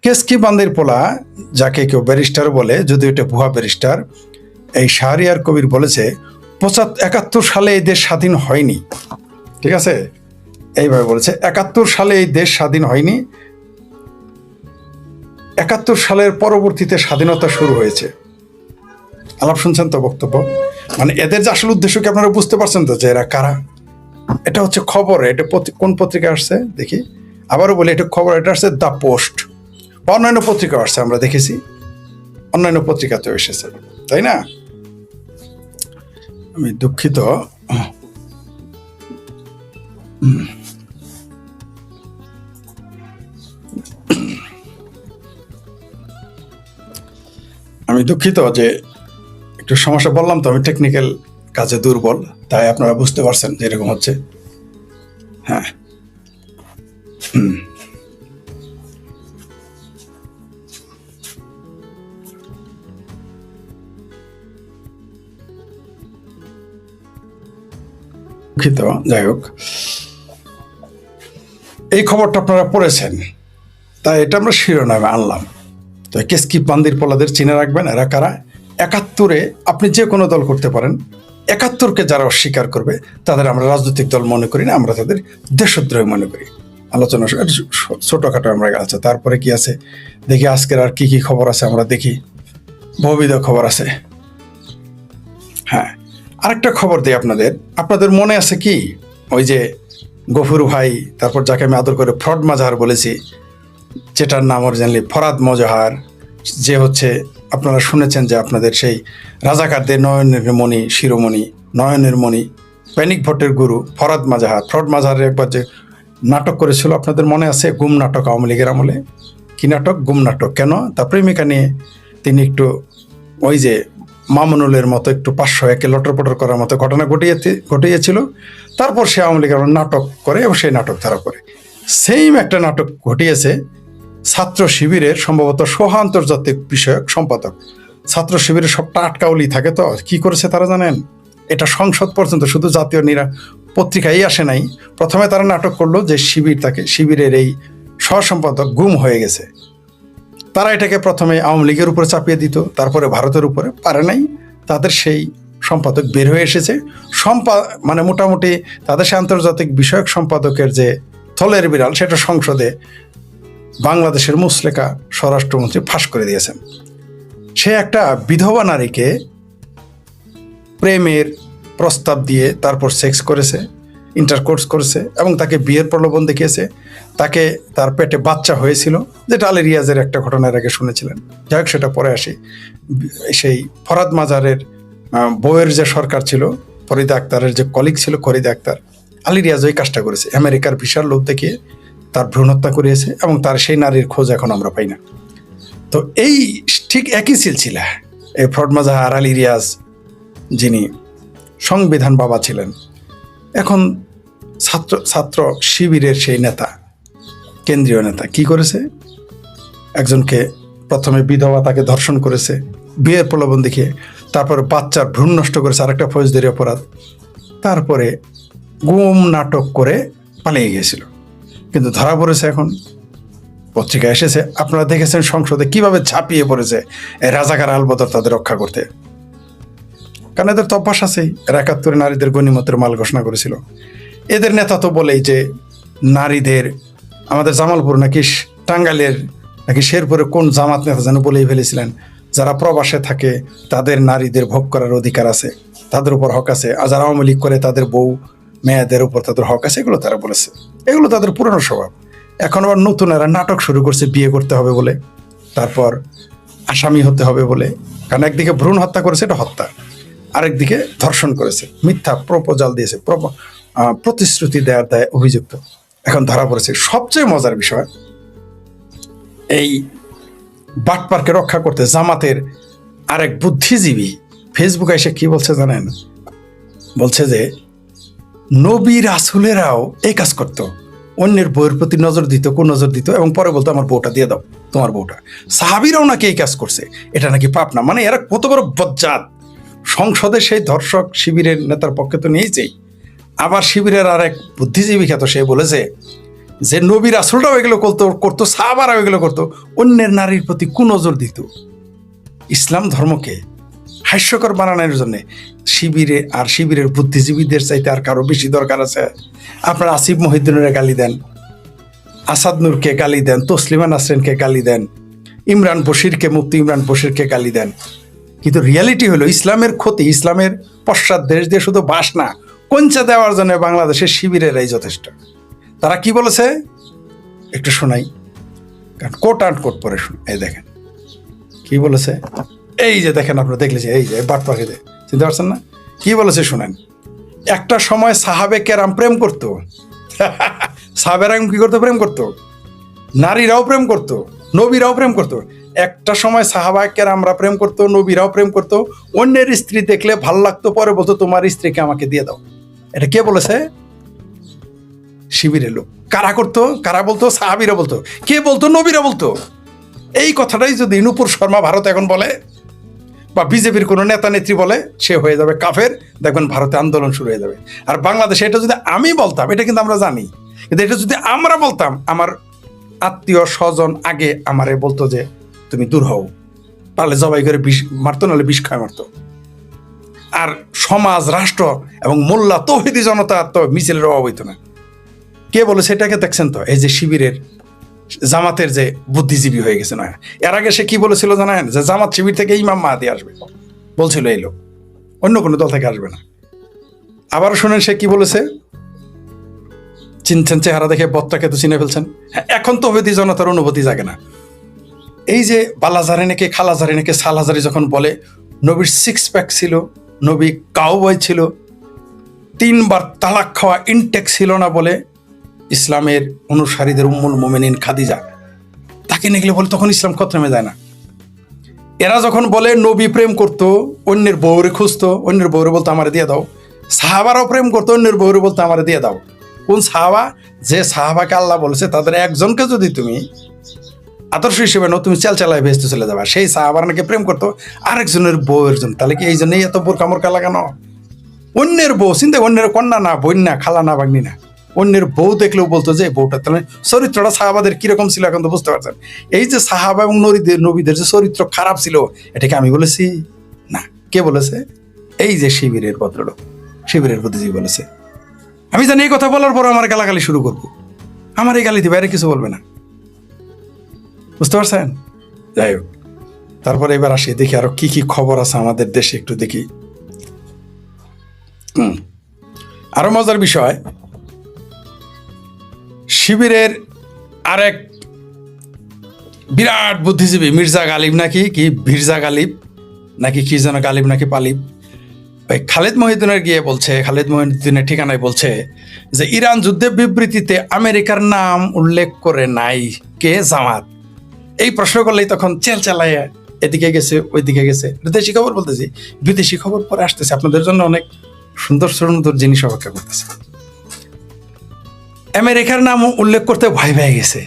কেসকি বান্দির পোলা, যাকে কেউ ব্যারিস্টার বলে, যদিও এটা ভুয়া ব্যারিস্টার, এই শাহরিয়ার কবির বলেছে 71 সালে এই দেশ স্বাধীন হয়নি। ঠিক আছে, এইভাবে বলেছে 71 সালে এই দেশ স্বাধীন হয়নি, 71 সালের পরবর্তীতে স্বাধীনতা শুরু হয়েছে। আলাপ শুনছেন তো বক্তব্য? মানে এদের যে আসল উদ্দেশ্য কি আপনারা বুঝতে পারছেন তো, যে এরা কারা? এটা হচ্ছে খবর। এটা কোন পত্রিকা আসছে দেখি, আবারও বলি, এটা খবর, এটা আসছে দ্য পোস্ট, অন্যান্য পত্রিকা আসছে, আমরা দেখেছি অন্যান্য পত্রিকাতেও এসেছে, তাই না? আমি দুঃখিত, যে একটু সমস্যা, বললাম তো আমি টেকনিক্যাল কাজে দুর্বল, তাই আপনারা বুঝতে পারছেন যে এরকম হচ্ছে। হ্যাঁ, দুঃখিত। যাই হোক, এই খবরটা আপনারা পড়েছেন, তাই এটা আমরা শিরোনামে আনলাম। তো কেসকি বান্দির পোলাদের চিনে রাখবেন, এরা কারা। 71-এ আপনি যে কোনো দল করতে পারেন, 71-কে যারা অস্বীকার করবে তাদের আমরা রাজনৈতিক দল মনে করি না, আমরা তাদের দেশদ্রোহী মনে করি। আলোচনা ছোটখাটো আমরা আছে। তারপরে কি আছে দেখি, আজকের আর কি কি খবর আছে আমরা দেখি। বহুবিধ খবর আছে। হ্যাঁ, আরেকটা খবর দিই আপনাদের মনে আছে কি, ওই যে গফুর ভাই, তারপর যাকে আমি আদর করে ফ্রড মাজাহার বলেছি, যেটার নাম অরিজিনালি ফরাদ মজাহার, যে হচ্ছে আপনারা শুনেছেন যে আপনাদের সেই রাজাকারদের নয়নের মণি, শিরোমণি, নয়নের মণি, প্যানিক ভোটের গুরু ফরাদ মাজাহারের একবার যে নাটক করেছিল আপনাদের মনে আছে, গুম নাটক, আওয়ামী লীগের আমলে। কি নাটক? গুম নাটক। কেন? তার প্রেমিকা নিয়ে তিনি একটু ওই যে মামুনুলের মতো একটু 501-এ লটরপটর করার মতো ঘটনা ঘটিয়েছিল। তারপর সে আওয়ামী লীগের নাটক করে এবং সেই নাটক ধারা করে। সেম একটা নাটক ঘটিয়েছে ছাত্র শিবিরের সম্ভবত আন্তর্জাতিক বিষয়ক সম্পাদক। ছাত্র শিবিরের সবটা আটকাউলি থাকে, তো কি করেছে তারা জানেন? এটা সংসদ পর্যন্ত, শুধু জাতীয় পত্রিকায় আসে নাই। প্রথমে তারা নাটক করলো যে শিবিরের এই সহসম্পাদক গুম হয়ে গেছে। তারা এটাকে প্রথমে আওয়ামী লীগের উপরে চাপিয়ে দিত, তারপরে ভারতের উপরে। পারে নাই, তাদের সেই সম্পাদক বের হয়ে এসেছে। মানে মোটামুটি তাদের সেই আন্তর্জাতিক বিষয়ক সম্পাদকের যে থলের বিড়াল, সেটা সংসদে বাংলাদেশের মুসলেকা স্বরাষ্ট্রমন্ত্রী ফাঁস করে দিয়েছেন। সে একটা বিধবা নারীকে প্রেমের প্রস্তাব দিয়ে তারপর সেক্স করেছে, ইন্টারকোর্স করেছে এবং তাকে বিয়ের প্রলোভন দেখিয়েছে। তাকে তার পেটে বাচ্চা হয়েছিল, যেটা আলী রিয়াজের একটা ঘটনার আগে শুনেছিলেন। যাই হোক, সেটা পরে আসি। সেই ফরাদ মাজারের বউয়ের যে সরকার ছিল, ফরিদা আক্তারের যে কলিগ ছিল ফরিদা আক্তার, আলী রিয়াজ ওই কাজটা করেছে। আমেরিকার ভিসার লোভ দেখিয়ে তার ভ্রূণ হত্যা করিয়েছে এবং তার সেই নারীর খোঁজ এখন আমরা পাই না। তো এই ঠিক একই সিলসিলা, এই ফ্রড মাজাহার, আলী রিয়াজ, যিনি সংবিধান বাবা ছিলেন, এখন ছাত্র শিবিরের সেই নেতা, কেন্দ্রীয় নেতা, কি করেছে? একজনকে প্রথমে বিধবা, তাকে ধর্ষণ করেছে বিয়ের প্রলোভন দেখিয়ে, তারপরে বাচ্চার ভ্রূণ নষ্ট করেছে, আরেকটা ফৌজদারি অপরাধ। তারপরে গুম নাটক করে পালিয়ে গিয়েছিল, কিন্তু ধরা পড়েছে। এখন পত্রিকায় এসেছে, আপনারা দেখেছেন সংসদে কিভাবে ঝাঁপিয়ে পড়েছে এই রাজাকার আলবদর তাদের রক্ষা করতে। কারণ এদের তো অভ্যাস আছেই, 71-এ নারীদের গণিমতের মাল ঘোষণা করেছিল। এদের নেতা তো বলেই যে নারীদের, আমাদের জামালপুর নাকি টাঙ্গাইলের নাকি শেরপুরে কোন জামাত নেতা যেন বলেই ফেলেছিলেন, যারা প্রবাসে থাকে তাদের নারীদের ভোগ করার অধিকার আছে, তাদের উপর হক আছে, আর যারা আওয়ামী লীগ করে তাদের বউ মেয়েদের উপর তাদের হক আছে। এগুলো তারা বলেছে, এগুলো তাদের পুরনো স্বভাব। এখন আবার নতুন এরা নাটক শুরু করছে বিয়ে করতে হবে বলে, তারপর আসামি হতে হবে বলে। কারণ একদিকে ভ্রূণ হত্যা করেছে, এটা হত্যা, আরেকদিকে ধর্ষণ করেছে, মিথ্যা প্রপোজাল দিয়েছে, প্রতিশ্রুতি দেওয়ার দায়ে অভিযুক্ত, এখন ধরা পড়েছে। সবচেয়ে মজার বিষয়, এই বাটপারকে রক্ষা করতে জামাতের আরেক বুদ্ধিজীবী ফেসবুকে এসে কি বলছে জানেন? বলছে যে নবী রাসূলেরাও এই কাজ করতো, অন্যের বউয়ের প্রতি নজর দিত, নজর দিত এবং পরে বলতো আমার বউটা দিয়ে দাও, তোমার বউটা। সাহাবীরাও নাকি এই কাজ করছে, এটা নাকি পাপ না। মানে এরা কত বড় বজ্জাত! সংসদে সেই ধর্ষক শিবিরের নেতার পক্ষে তো নিয়েছেই, আবার শিবিরের আরেক বুদ্ধিজীবী খ্যাত সে বলেছে যে নবী রাসূলরাও এগুলো করতো সাহাবারাও এগুলো করতো, অন্যের নারীর প্রতি কুনজর দিত। ইসলাম ধর্মকে হাস্যকর বানানোর জন্য শিবিরের বুদ্ধিজীবীদের চাইতে আর কারো বেশি দরকার আছে? আপনারা আসিফ মহিউদ্দিনের গালি দেন, আসাদ নূরকে গালি দেন, তসলিমা নাসরিনকে গালি দেন, মুফতি ইমরান বশিরকে গালি দেন, কিন্তু রিয়ালিটি হলো ইসলামের ক্ষতি, ইসলামের পশ্চাৎ দেশ দিয়ে শুধু বাস না, কঞ্চা দেওয়ার জন্য বাংলাদেশের শিবিরেরাই যথেষ্ট। তারা কি বলেছে একটু শোনাই, কারণ কোট আন্ড কোট পরে শুন। এই দেখেন কি বলেছে, এই যে দেখেন, আপনারা দেখলেছেন, এই যে বাট পাখিতে, চিনতে পারছেন না? কি বলেছে শুনেন। একটা সময় সাহাবে কেরাম প্রেম করতো। সাহাবেরা কি করতো? প্রেম করতো। নারীরাও প্রেম করতো, নবীরাও প্রেম করতো। একটা সময় সাহাবা কেরামরা প্রেম করতো, নবীরাও প্রেম করতো। অন্যের স্ত্রী দেখলে ভাল লাগতো, পরে বলতো তোমার স্ত্রীকে আমাকে দিয়ে দাও। এটা কে বলেছে? শিবিরের লোক। কারা করতো? কারা বলতো? সাহাবীরা বলতো। কে বলতো? নবীরা বলতো। এই কথাটাই যদি নূপুর শর্মা ভারত এখন বলে, বা বিজেপির কোনো নেতা নেত্রী বলে, সে হয়ে যাবে কাফের। দেখবেন ভারতে আন্দোলন শুরু হয়ে যাবে। আর বাংলাদেশে এটা যদি আমি বলতাম, এটা কিন্তু আমরা জানি, কিন্তু এটা যদি আমরা বলতাম, আমার আত্মীয় স্বজন আগে আমারে বলতো যে তুমি দূর হও, পারলে জবাই করে বিষ মারতো, নাহলে বিষ খায় মারতো। আর সমাজ, রাষ্ট্র এবং মোল্লা তৌহিদি জনতা তো মিছিলের অভাব হইতো না। কে বলে সেটাকে দেখছেন তো? এই যে শিবিরের, জামাতের যে বুদ্ধিজীবী হয়ে গেছে না, এর আগে সে কি বলেছিল জানেন? যে জামাত শিবির থেকে ইমাম মাহাদি আসবে, বলছিল এই লোক, অন্য কোনো দল থেকে আসবে না। আবার শুনেন সে কি বলেছে, চিনছেন? চেহারা দেখে বত্তাকে তো চিনে ফেলছেন। হ্যাঁ, এখন তৌহিদি জনতার অনুভূতি জাগে না। এই যে বালাজারে নাকি খালাজারে নাকি সালাজারি যখন বলে নবীর সিক্স প্যাক ছিল, নবী কাউবয় ছিল, 3 বার তালাক খাওয়া ইনটেক ছিল না বলে ইসলামের অনুসারীদের উম্মুল মুমিনিন খাদিজা তাকে নিয়ে বলে, তখন ইসলাম খতমে যায় না। এরা যখন বলে নবী প্রেম করতো, অন্যের বউরে খুঁজতো, অন্যের বউরে বলতো আমারে দিয়ে দাও। সাহাবারাও প্রেম করতো, অন্যের বউরে বলতো আমারে দিয়ে দাও। কোন সাহাবা? যে সাহাবাকে আল্লাহ বলেছে তাদের একজনকে যদি তুমি আদর্শ হিসেবে নাও, তুমি চালায় ভেস্তে চলে যাবা। সেই সাহাবার নাকি প্রেম করতো আরেকজনের বউয়ের জন্য। তাহলে কি এই জন্যই এত বোরকা মোরকা লাগানো? অন্যের বউ, চিন্তা, অন্যের কন্যা না, বোন না, খালা না, ভাগ্নি না, অন্যের বউ দেখলেও বলতো যে বউটা। তাহলে চরিত্রটা সাহাবাদের কিরকম ছিল এখন তো বুঝতে পারছেন। এই যে সাহাবা এবং নবীদের যে চরিত্র খারাপ ছিল, এটাকে আমি বলেছি না। কে বলেছে? এই যে শিবিরের ভদ্রলোক, শিবিরের বুদ্ধিজীবী বলেছে। আমি জানি এই কথা বলার পর আমার গালাগালি শুরু করবো, আমার এই গালি দিবে, বাইরে কিছু বলবে না, বুঝতে পারছেন? যাই হোক, তারপরে এবার আসি, দেখি আরো কি কি খবর আছে আমাদের দেশে, একটু দেখি। আরো মজার বিষয়, শিবিরের আরেক বিরাট বুদ্ধিজীবী মির্জা গালিব নাকি কি, ভিরজা গালিব নাকি কি যেন, গালিব নাকি পালিব, ওই খালেদ মহিউদ্দিনের গিয়ে বলছে, খালেদ মহিউদ্দিনের ঠিকানায় বলছে যে ইরান যুদ্ধে বিবৃতিতে আমেরিকার নাম উল্লেখ করে নাই। কে? জামাত। এই প্রশ্ন করলেই তখন চেলায় এদিকে গেছে ওইদিকে গেছে। দেশি খবর বলতেছি, বিদেশি খবর পরে আসতেছে, আপনাদের জন্য অনেক সুন্দর সুন্দর জিনিস অপেক্ষা করতেছে। আমেরিকার নাম উল্লেখ করতে ভয় পেয়ে গেছে।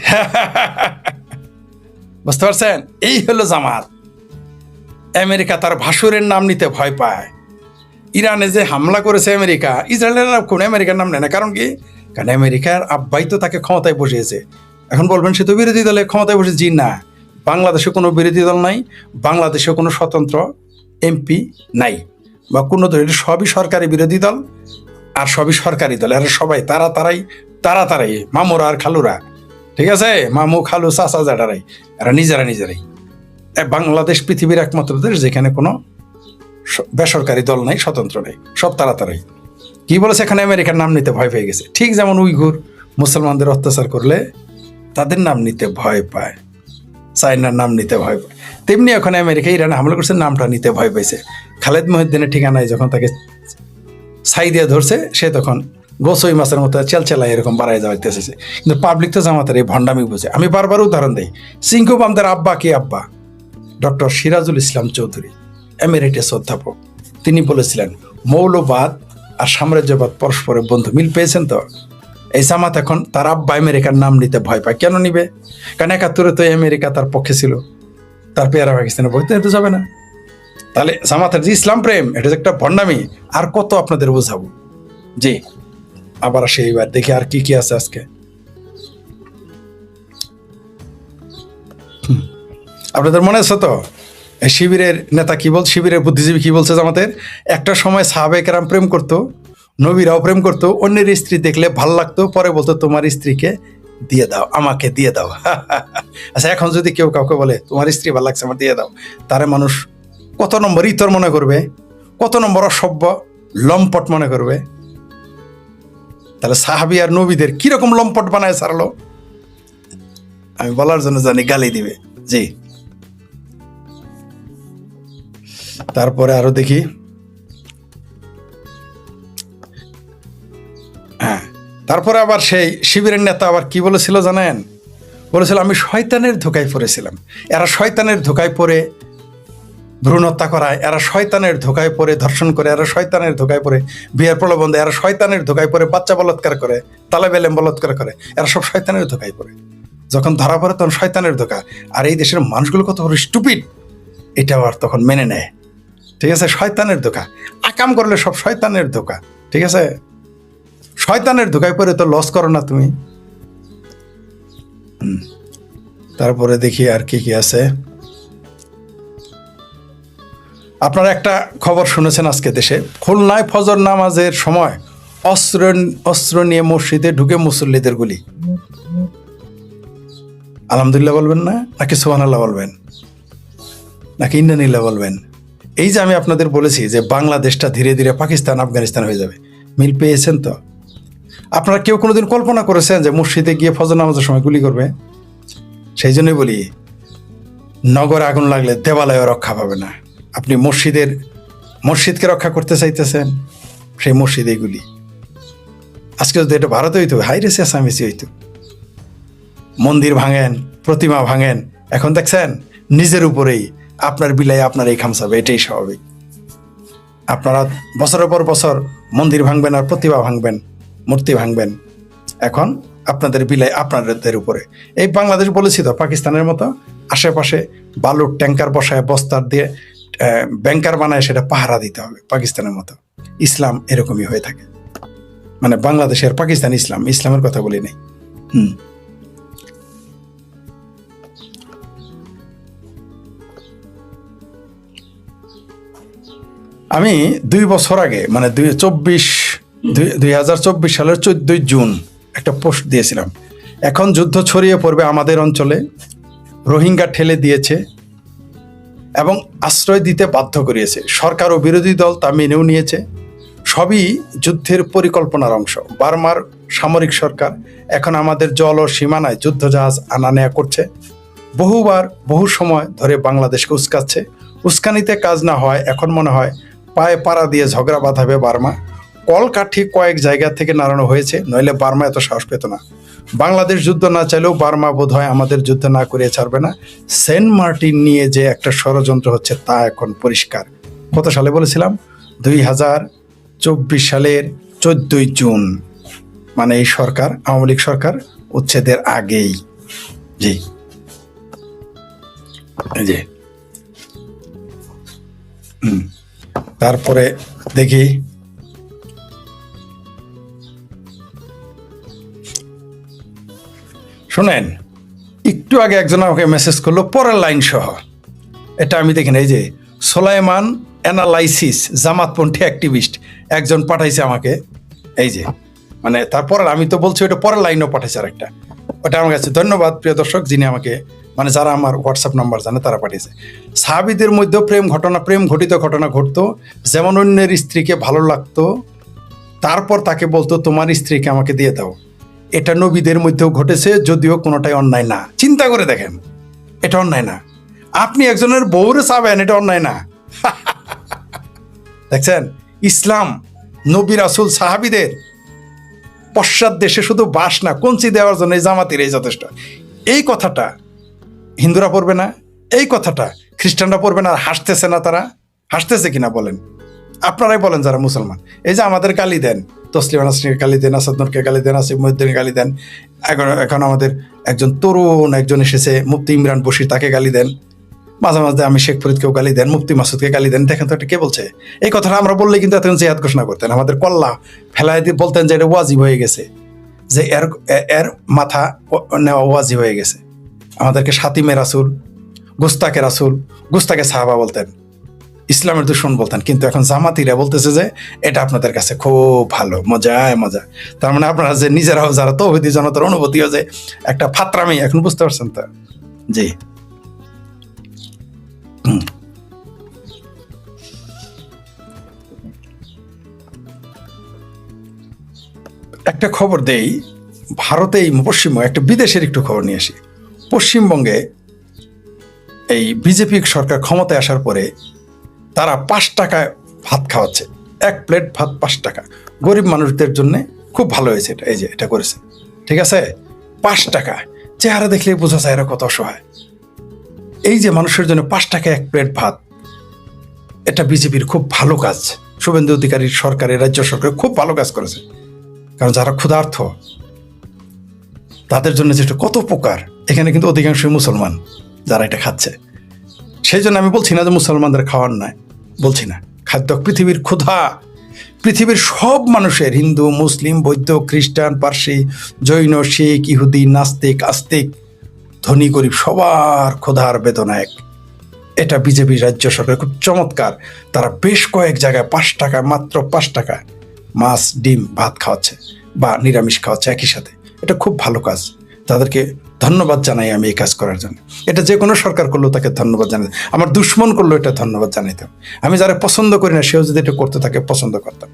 বুঝতে পারছেন? এই হলো জামাত। আমেরিকা তার ভাসুরের নাম নিতে ভয় পায়। ইরানে যে হামলা করেছে আমেরিকা, ইসরায়েলের কোন আমেরিকার নাম নেয় না। কারণ কি? কারণ আমেরিকার আব্বাই তো তাকে ক্ষমতায় বসিয়েছে। এখন বলবেন সে তো বিরোধী দলে ক্ষমতায় বসে। জি না, বাংলাদেশে কোনো বিরোধী দল নাই, বাংলাদেশে কোনো স্বতন্ত্র এমপি নাই, বা কোনো দল, সবই সরকারি বিরোধী দল, আর সবই সরকারি দল। এরা সবাই তারাই মামুরা আর খালুরা, ঠিক আছে, মামু খালু চাচা জাটারাই, এরা নিজেরাই। বাংলাদেশ পৃথিবীর একমাত্র দেশ যেখানে কোনো বেসরকারি দল নাই, স্বতন্ত্র নেই, সব তারাই। কি বলেছে? এখানে আমেরিকার নাম নিতে ভয় পেয়ে গেছে। ঠিক যেমন উইঘুর মুসলমানদের অত্যাচার করলে তাদের নাম নিতে ভয় পায়, চায়নার নাম নিতে ভয় পায়, তেমনি এখন আমেরিকা ইরানে হামলা করছে, নামটা নিতে ভয় পাইছে। খালেদ মহিউদ্দিনের ঠিকানায় যখন তাকে ছাই দিয়ে ধরছে, সে তখন গোসই মাছের মতো চেলায় এরকম বাড়াই যাওয়াইতেছে। কিন্তু পাবলিক তো জামাতের এই ভণ্ডামি বুঝে। আমি বারবার উদাহরণ দিই, সিংকু বামদের আব্বা কি আব্বা? ডক্টর সিরাজুল ইসলাম চৌধুরী, এমেরিটাস অধ্যাপক। তিনি বলেছিলেন মৌলবাদ আর সাম্রাজ্যবাদ পরস্পরের বন্ধু। মিল পেয়েছেন তো? এই জামাত এখন তার আব্বা আমেরিকার নাম নিতে ভয় পায়। কেন নিবে? কারণ 71-এ তো আমেরিকা তার পক্ষে ছিল, তার পেয়ারা পাকিস্তানের বইতে তো যাবে না। তাহলে জামাতের যে ইসলাম প্রেম, এটা যে একটা ভণ্ডামি, আর কত আপনাদের বোঝাবো। জি, আবার আসে এইবার দেখি আর কি কি আছে আজকে। আপনাদের মনে আছে তো এই শিবিরের নেতা কি বল, শিবিরের বুদ্ধিজীবী কি বলছে জামাতের? একটা সময় সাহাবে কেরাম প্রেম করতো, নবীরাও প্রেম করতো, অন্যের স্ত্রী দেখলে ভাল লাগতো, পরে বলতো তোমার স্ত্রীকে দিয়ে দাও, আমাকে দিয়ে দাও। আচ্ছা, এখন যদি কেউ কাউকে বলে তোমার স্ত্রী ভাল লাগছে আমার দিয়ে দাও, তারে মানুষ কত নম্বর ইতর মনে করবে, কত নম্বর অসভ্য লম্পট মনে করবে? তাহলে সাহাবী আর নবীদের কিরকম লম্পট বানায় ছাড়লো, আমি বলার জন্য জানি গালি দিবে। জি, তারপরে আরো দেখি। হ্যাঁ, তারপরে আবার সেই শিবিরের নেতা আবার কি বলেছিল জানেন? বলেছিল আমি শয়তানের ধোকায় পড়েছিলাম, এরা শয়তানের ধোকায় পড়ে ভ্রূণ হত্যা করায়, এরা শয়তানের ধোকায় পড়ে ধর্ষণ করে, এরা শয়তানের ধোকায় পড়ে বিয়ের প্রলোভন দেয়, এরা শয়তানের ধোকায় পড়ে বাচ্চা বলাৎকার করে, তালেব ইলম বলাৎকার করে, এরা সব শয়তানের ধোকায় পড়ে। যখন ধরা পড়ে তখন শয়তানের ধোকা। আর এই দেশের মানুষগুলো কত বড় স্টুপিড, এটা আবার তখন মেনে নেয়। ঠিক আছে, শয়তানের ধোকা, আকাম করলে সব শয়তানের ধোকা। ঠিক আছে, শয়তানের ধোকায় পড়ে তো লস করো না তুমি। তারপরে দেখি আর কি কি আছে। আপনারা একটা খবর শুনেছেন আজকে দেশে, খুলনায় ফজর নামাজের সময় অস্ত্র নিয়ে মসজিদে ঢুকে মুসল্লিদের গুলি। আলহামদুলিল্লাহ বলবেন না, নাকি সুবহানাল্লাহ বলবেন, নাকি ইন্নালিল্লাহ বলবেন? এই যে আমি আপনাদের বলেছি যে বাংলাদেশটা ধীরে ধীরে পাকিস্তান আফগানিস্তান হয়ে যাবে, মিল পেয়েছেন তো? আপনারা কেউ কোনোদিন কল্পনা করেছেন যে মসজিদে গিয়ে ফজর নামাজের সময় গুলি করবে? সেই জন্যই বলি, নগরে আগুন লাগলে দেবালয় রক্ষা পাবে না। আপনি মসজিদকে রক্ষা করতে চাইতেছেন, সেই মসজিদে গুলি। আজকে যদি এটা ভারতে হইতো, হাইরে চেঁচামেচি হইতো। মন্দির ভাঙেন, প্রতিমা ভাঙেন, এখন দেখছেন নিজের উপরেই আপনার বিলাই আপনার এই খামসাবে, এটাই স্বাভাবিক। আপনারা বছরের পর বছর মন্দির ভাঙবেন আর প্রতিমা ভাঙবেন, মূর্তি ভাঙবেন, এখন আপনাদের বিলাই আপনাদের উপরে। এই বাংলাদেশ বলেছি তো পাকিস্তানের মতো, আশেপাশে বালুর ট্যাঙ্কার বসায় বস্তার দিয়ে ব্যাংকার বানায় সেটা পাহারা দিতে হবে পাকিস্তানের মতো। ইসলাম এরকমই হয়ে থাকে, মানে বাংলাদেশের পাকিস্তান ইসলামের কথা বলি নাই। আমি 2 বছর আগে, মানে 2024 সালের 14 জুন একটা পোস্ট দিয়েছিলাম, এখন যুদ্ধ ছড়িয়ে পড়বে আমাদের অঞ্চলে, রোহিঙ্গা ঠেলে দিয়েছে এবং আশ্রয় দিতে বাধ্য করিয়েছে, সরকার ও বিরোধী দল তা মেনেও নিয়েছে, সবই যুদ্ধের পরিকল্পনার অংশ। বার্মার সামরিক সরকার এখন আমাদের জল ও সীমানায় যুদ্ধজাহাজ আনা নেয়া করছে, বহু সময় ধরে বাংলাদেশকে উস্কাচ্ছে। উস্কানিতে কাজ না হয় এখন মনে হয় পায়ে পাড়া দিয়ে ঝগড়া বাঁধাবে বার্মা। কলকাঠি কয়েক জায়গা থেকে নাড়ানো হয়েছে, নইলে বার্মা এত সাহস পেত না। বাংলাদেশ যুদ্ধ না চাইলেও বার্মা বোধ হয় আমাদের যুদ্ধ না করিয়ে ছাড়বে না। সেন্ট মার্টিন নিয়ে যে একটা ষড়যন্ত্র হচ্ছে তা এখন পরিষ্কার। কত সালে বলেছিলাম? 2024 সালের 14 জুন, মানে এই সরকার, আওয়ামী লীগ সরকার উচ্ছেদের আগেই। জি, জি। তারপরে দেখি, শোনেন, একটু আগে একজন আমাকে মেসেজ করলো পরের লাইন সহ, এটা আমি দেখি না, এই যে সোলাইমান অ্যানালাইসিস জামাতপন্থী অ্যাক্টিভিস্ট একজন পাঠাইছে আমাকে, এই যে, মানে তারপরে আমি তো বলছি ওটা পরের লাইনও পাঠাইছে আর একটা, ওটা আমার কাছে। ধন্যবাদ প্রিয় দর্শক, যিনি আমাকে, মানে যারা আমার হোয়াটসঅ্যাপ নাম্বার জানে তারা পাঠিয়েছে। সাহাবীদের মধ্যেও প্রেম ঘটিত ঘটনা ঘটতো, যেমন অন্যের স্ত্রীকে ভালো লাগতো, তারপর তাকে বলতো তোমার স্ত্রীকে আমাকে দিয়ে দাও। এটা নবীদের মধ্যেও ঘটেছে, যদিও কোনোটাই অন্যায় না। চিন্তা করে দেখেন, এটা অন্যায় না। আপনি একজনের বউরে চাবেন, এটা অন্যায় না। দেখছেন, ইসলাম, নবী রাসূল, সাহাবীদের পশ্চাৎ দেশে শুধু বাস না, কঞ্চি দেওয়ার জন্য এই জামাতির এই যথেষ্ট। এই কথাটা হিন্দুরা পড়বে না, এই কথাটা খ্রিস্টানরা পড়বে না, আর হাসতেছে না। তারা হাসতেছে কিনা বলেন, আপনারাই বলেন যারা মুসলমান। এই যে আমাদের গালি দেন, তসলিমা নাসরিনকে গালি দেন, আসাদ নূরকে গালি দেন, আসিফ মহিউদ্দিনকে গালি দেন, এখন আমাদের একজন তরুণ একজন এসেছে মুফতি ইমরান বশির, তাকে গালি দেন, মাঝে মাঝে আমি শেখ ফরিদকেও গালি দেন, মুফতি মাসুদকে গালি দেন। দেখেন তো এটা কে বলছে? এই কথাটা আমরা বললে কিন্তু এতক্ষণ জিহাদ ঘোষণা করতেন, আমাদের কল্লা ফেলায় দিয়ে বলতেন যে এটা ওয়াজিব হয়ে গেছে, যে এর মাথা নেওয়া ওয়াজিব হয়ে গেছে। আমাদেরকে সাতিমে রাসূল, গুস্তাকে রাসূল, গুস্তাকে সাহাবা বলতেন, ইসলামের দুশমন বলতেন। কিন্তু এখন জামাতিরা বলতেছে যে এটা আপনাদের কাছে খুব ভালো, মজায় মজা। তার মানে আপনারা যে নিজেরাও যারা তৌহিদি জনতার অনুভূতিও যে একটা ফাতরামি, এখন বুঝতে পারছেন তো? জি। একটা খবর দেই, ভারতে এই পশ্চিমবঙ্গে একটা বিদেশের একটু খবর নিয়ে আসি। পশ্চিমবঙ্গে এই বিজেপি সরকার ক্ষমতায় আসার পরে তারা 5 টাকায় ভাত খাওয়াচ্ছে, 1 প্লেট ভাত 5 টাকা। গরিব মানুষদের জন্য খুব ভালো হয়েছে এটা, এই যে এটা করেছে, ঠিক আছে? 5 টাকা, চেহারা দেখলেই বোঝা যায় এরা কত অসহায়। এই যে মানুষের জন্য 5 টাকা 1 প্লেট ভাত, এটা বিজেপির খুব ভালো কাজ। শুভেন্দু অধিকারীর সরকারের, রাজ্য সরকার খুব ভালো কাজ করেছে। কারণ যারা ক্ষুধার্থ তাদের জন্য যেটা কত উপকার। এখানে কিন্তু অধিকাংশই মুসলমান যারা এটা খাচ্ছে। সেই জন্য আমি বলছি না যে মুসলমানদের খাওয়ার নয়, বলছি না। খাদ্য পৃথিবীর ক্ষুধা, পৃথিবীর সব মানুষের, হিন্দু, মুসলিম, বৌদ্ধ, খ্রিস্টান, পার্সি, জৈন, শিখ, ইহুদি, নাস্তিক, আস্তিক, ধনী গরিব, সবার ক্ষুধার বেদনা এক। এটা বিজেপি রাজ্য সরকার খুব চমৎকার। তারা বেশ কয়েক জায়গায় 5 টাকা, মাত্র 5 টাকা মাছ, ডিম, ভাত খাওয়াচ্ছে বা নিরামিষ খাওয়াচ্ছে একই সাথে। এটা খুব ভালো কাজ, তাদেরকে ধন্যবাদ জানাই আমি এই কাজ করার জন্য। এটা যে কোনো সরকার করলেও তাকে ধন্যবাদ জানাই, আমার দুশ্মন করলেও এটা ধন্যবাদ জানাইতাম। আমি যারা পছন্দ করি না সেও যদি এটা করতে তাকে পছন্দ করতাম।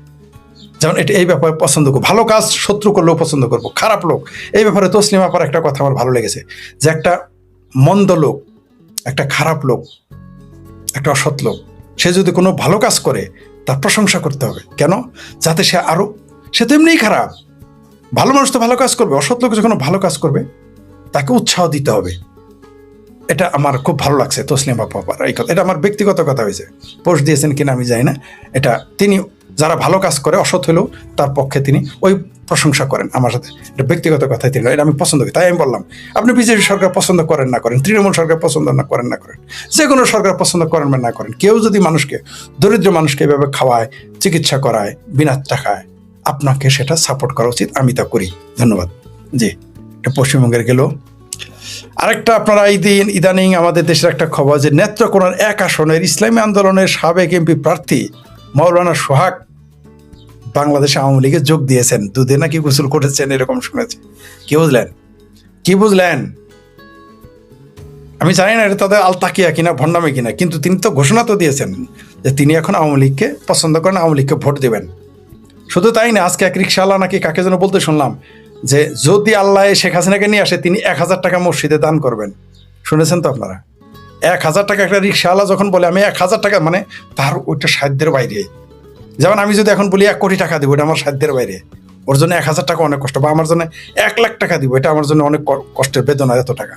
যেমন এটা এই ব্যাপারে পছন্দ করবো, ভালো কাজ শত্রু করলেও পছন্দ করবো। খারাপ লোক, এই ব্যাপারে তসলিমা আপার একটা কথা আমার ভালো লেগেছে, যে একটা মন্দ লোক, একটা খারাপ লোক, একটা অসৎ লোক, সে যদি কোনো ভালো কাজ করে তার প্রশংসা করতে হবে। কেন? যাতে সে তো এমনিই খারাপ, ভালো মানুষ তো ভালো কাজ করবে। অসৎ লোক যখন ভালো কাজ করবে তাকে উৎসাহ দিতে হবে। এটা আমার খুব ভালো লাগছে তসলিমা আপার এই কথা। এটা আমার ব্যক্তিগত কথা হয়েছে, পোস্ট দিয়েছেন কিনা আমি জানি না। এটা তিনি যারা ভালো কাজ করে, অসৎ হলেও তার পক্ষে তিনি ওই প্রশংসা করেন আমার সাথে। এটা ব্যক্তিগত কথাই তিনি, এটা আমি পছন্দ করি। তাই আমি বললাম, আপনি বিজেপি সরকার পছন্দ করেন না করেন, তৃণমূল সরকার পছন্দ না করেন, যে কোনো সরকার পছন্দ করেন বা না করেন, কেউ যদি মানুষকে, দরিদ্র মানুষকে এভাবে খাওয়ায়, চিকিৎসা করায় বিনা টাকায়, আপনাকে সেটা সাপোর্ট করা উচিত। আমি তা করি। ধন্যবাদ। জি, এটা পশ্চিমবঙ্গের গেল। আরেকটা, আপনারা ইদানিং আমাদের দেশের একটা খবর, যে নেত্রকোনার 1 আসনের ইসলামী আন্দোলনের সাবেক এমপি প্রার্থী মাওলানা সোহাগ বাংলাদেশ আওয়ামী লীগে যোগ দিয়েছেন। দুধে নাকি গোসল করেছেন, এরকম শুনেছি। কি বুঝলেন? আমি জানি না এটা তাদের আলতাকিয়া কিনা, ভণ্ডামি কিনা, কিন্তু তিনি তো ঘোষণা তো দিয়েছেন যে তিনি এখন আওয়ামী লীগকে পছন্দ করেন, আওয়ামী লীগকে ভোট দেবেন। শুধু তাই না, আজকে এক রিক্সাওয়ালা নাকি কাকে যেন বলতে শুনলাম যে যদি আল্লাহ শেখ হাসিনাকে নিয়ে আসে তিনি 1000 টাকা মসজিদে দান করবেন। শুনেছেন তো আপনারা? 1000 টাকা একটা রিক্সাওয়ালা যখন বলে আমি 1000 টাকা, মানে তার ওইটা সাধ্যের বাইরে। যেমন আমি যদি এখন বলি 1 কোটি টাকা দিব, এটা আমার সাধ্যের বাইরে। ওর জন্য 1000 টাকা অনেক কষ্ট, বা আমার জন্য 1 লাখ টাকা দিব, এটা আমার জন্য অনেক কষ্টের বেদনা। এত টাকা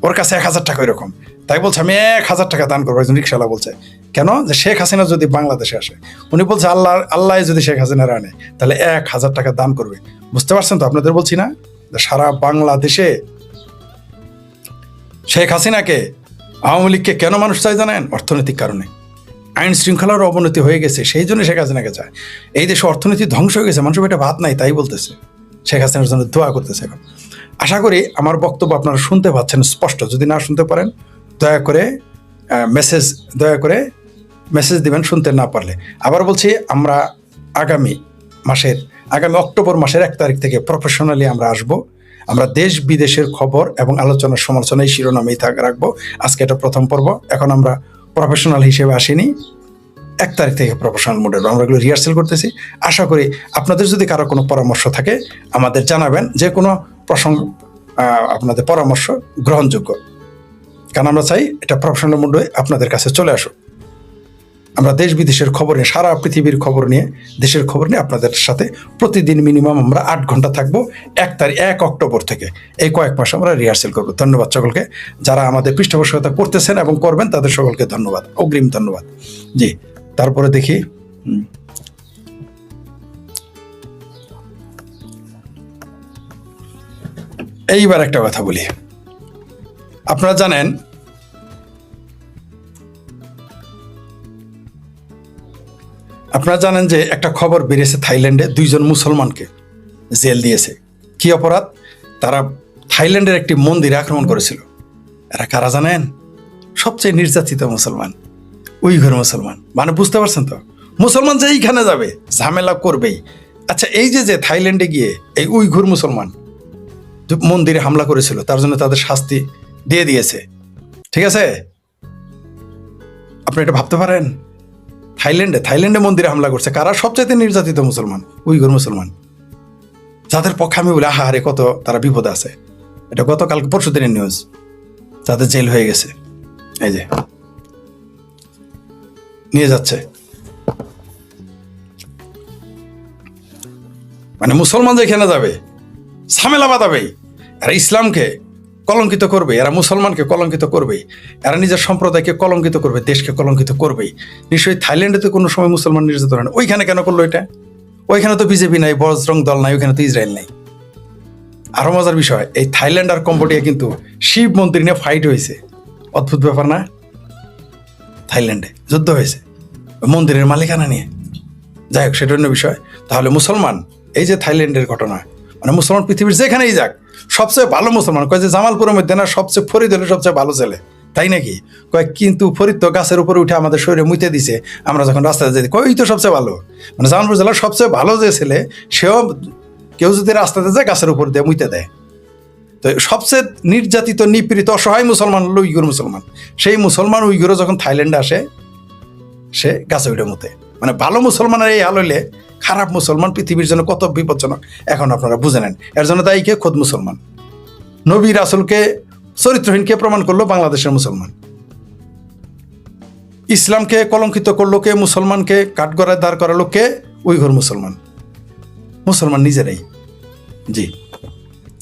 ওর কাছে 1000 টাকা এরকম। তাই বলছে আমি 1000 টাকা দান করবো। একজন রিক্সাওয়ালা বলছে, কেন? যে শেখ হাসিনা যদি বাংলাদেশে আসে, উনি বলছে আল্লাহ যদি শেখ হাসিনা আনে তাহলে 1000 টাকা দান করবে। বুঝতে পারছেন তো? আপনাদের বলছি না সারা বাংলাদেশে শেখ হাসিনাকে, আওয়ামী লীগকে কেন মানুষ চায় জানেন? অর্থনৈতিক কারণে। আইন শৃঙ্খলার অবনতি হয়ে গেছে, সেই জন্য শেখ হাসিনাকে চায়। এই দেশে অর্থনীতি ধ্বংস হয়ে গেছে, মানুষের পেটে ভাত নাই, তাই বলতেছে। শেখ হাসিনার জন্য দোয়া করতেছে এখন। আশা করি আমার বক্তব্য আপনারা শুনতে পাচ্ছেন স্পষ্ট। যদি না শুনতে পারেন দয়া করে মেসেজ দিবেন, শুনতে না পারলে। আবার বলছি, আমরা আগামী অক্টোবর মাসের 1 তারিখ থেকে প্রফেশনালি আমরা আসব। আমরা দেশ বিদেশের খবর এবং আলোচনার সমালোচনা এই শিরোনামেই রাখবো। আজকে এটা প্রথম পর্ব। এখন আমরা প্রফেশনাল হিসেবে আসিনি, 1 তারিখ থেকে প্রফেশনাল মোডে আমরা এগুলো রিহার্সেল করতেছি। আশা করি আপনাদের যদি কারো কোনো পরামর্শ থাকে আমাদের জানাবেন। যে কোনো প্রসঙ্গ আপনাদের পরামর্শ গ্রহণযোগ্য, কারণ আমরা চাই এটা প্রফেশনাল মোডে আপনাদের কাছে চলে আসুক। আমরা দেশ বিদেশের খবর নিয়ে, সারা পৃথিবীর খবর নিয়ে, দেশের খবর নিয়ে আপনাদের সাথে প্রতিদিন মিনিমাম আমরা 8 ঘন্টা থাকবো। 1 অক্টোবর থেকে এই কয়েক মাস আমরা রিহার্সেল করবো। ধন্যবাদ সকলকে, যারা আমাদের পৃষ্ঠপোষকতা করতেছেন এবং করবেন তাদের সকলকে ধন্যবাদ, অগ্রিম ধন্যবাদ। জি, তারপরে দেখি, এইবার একটা কথা বলি। আপনারা জানেন যে একটা খবর বেরিয়েছে, থাইল্যান্ডে 2 জন মুসলমানকে জেল দিয়েছে। কি অপরাধ? তারা থাইল্যান্ডের একটি মন্দিরে আক্রমণ করেছিল। এরা কারা জানেন? সবচেয়ে নির্যাতিত মুসলমান, উইঘুর মুসলমান। মানে বুঝতে পারছেন তো, মুসলমান যে এইখানে যাবে ঝামেলা করবেই। আচ্ছা, এই যে থাইল্যান্ডে গিয়ে এই উইঘুর মুসলমান মন্দিরে হামলা করেছিল, তার জন্য তাদের শাস্তি দিয়ে দিয়েছে, ঠিক আছে? আপনি এটা ভাবতে পারেন? থাইল্যান্ডে মন্দিরে হামলা করছে কারা? সবচাইতে নির্যাতিত মুসলমান, উইঘুর মুসলমান, যাদের পক্ষে আমি বলি আহারে কত তারা বিপদে আছে। এটা গতকালকে পরশু দিনের নিউজ, তাদের জেল হয়ে গেছে। এই যে নিয়ে যাচ্ছে, মানে মুসলমান যেখানে যাবে ঝামেলা বাঁধাবেই। এরা ইসলামকে কলঙ্কিত করবে, এরা মুসলমানকে কলঙ্কিত করবে, এরা নিজের সম্প্রদায়কে কলঙ্কিত করবে, দেশকে কলঙ্কিত করবেই। নিশ্চয়ই থাইল্যান্ডে তো কোনো সময় মুসলমান নির্যাতন হয় না, ওইখানে কেন করলো এটা? ওইখানে তো বিজেপি নাই, বজরং দল নাই, ওইখানে তো ইসরায়েল নাই। আরো মজার বিষয়, এই থাইল্যান্ড আর কম্বোডিয়া কিন্তু শিব মন্দির নিয়ে ফাইট হয়েছে। অদ্ভুত ব্যাপার না? থাইল্যান্ডে যুদ্ধ হয়েছে মন্দিরের মালিকানা নিয়ে। যাই হোক, সেটা অন্য বিষয়। তাহলে মুসলমান, এই যে থাইল্যান্ডের ঘটনা, মানে মুসলমান পৃথিবীর যেখানেই যাক সবচেয়ে ভালো মুসলমান। কয় যে জামালপুরের মধ্যে না সবচেয়ে ফরিদ হলে সবচেয়ে ভালো ছেলে, তাই নাকি? কয় কিন্তু ফরিদ তো গাছের উপরে উঠে আমাদের শরীরে মুইতে দিছে, আমরা যখন রাস্তায় যাই কই তো সবচেয়ে ভালো। মানে জামালপুর জেলার সবচেয়ে ভালো যে ছেলে, সেও কেউ যদি রাস্তাতে যায় গাছের উপর দিয়ে মুইতে দেয়। তো সবচেয়ে নির্যাতিত, নিপীড়িত, অসহায় মুসলমান হলো উইঘুর মুসলমান। সেই মুসলমান উইঘুরও যখন থাইল্যান্ডে আসে, সে গাছে উঠে মুতে। মানে ভালো মুসলমানের এই হাল হইলে খারাপ মুসলমান পৃথিবীর জন্য কত বিপজ্জনক এখন আপনারা বুঝে নেন। এর জন্য দায়ী কে? খোদ মুসলমান। নবী রাসূলকে চরিত্রহীনকে প্রমাণ করলো বাংলাদেশের মুসলমান। ইসলামকে কলঙ্কিত করলো কে? মুসলমানকে কাঠগড়ায় দাঁড় করালো কে? উইঘুর মুসলমান। মুসলমান নিজেরাই, জি।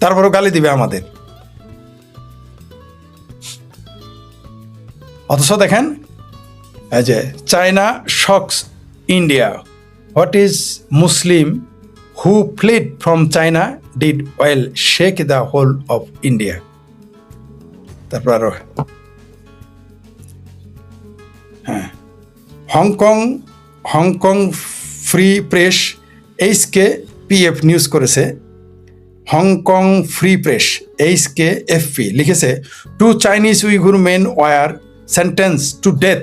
তারপরও গালি দিবে আমাদের। অথচ দেখেন, এই যে China shocks India, what is Muslim who fled from China did well shake the whole of India. তারপর আরো হ্যাঁ, Hong Kong free press HKPF news করেছে। হংকং ফ্রি প্রেস HKFP লিখেছে, 2 Chinese Uighur men were sentence to death,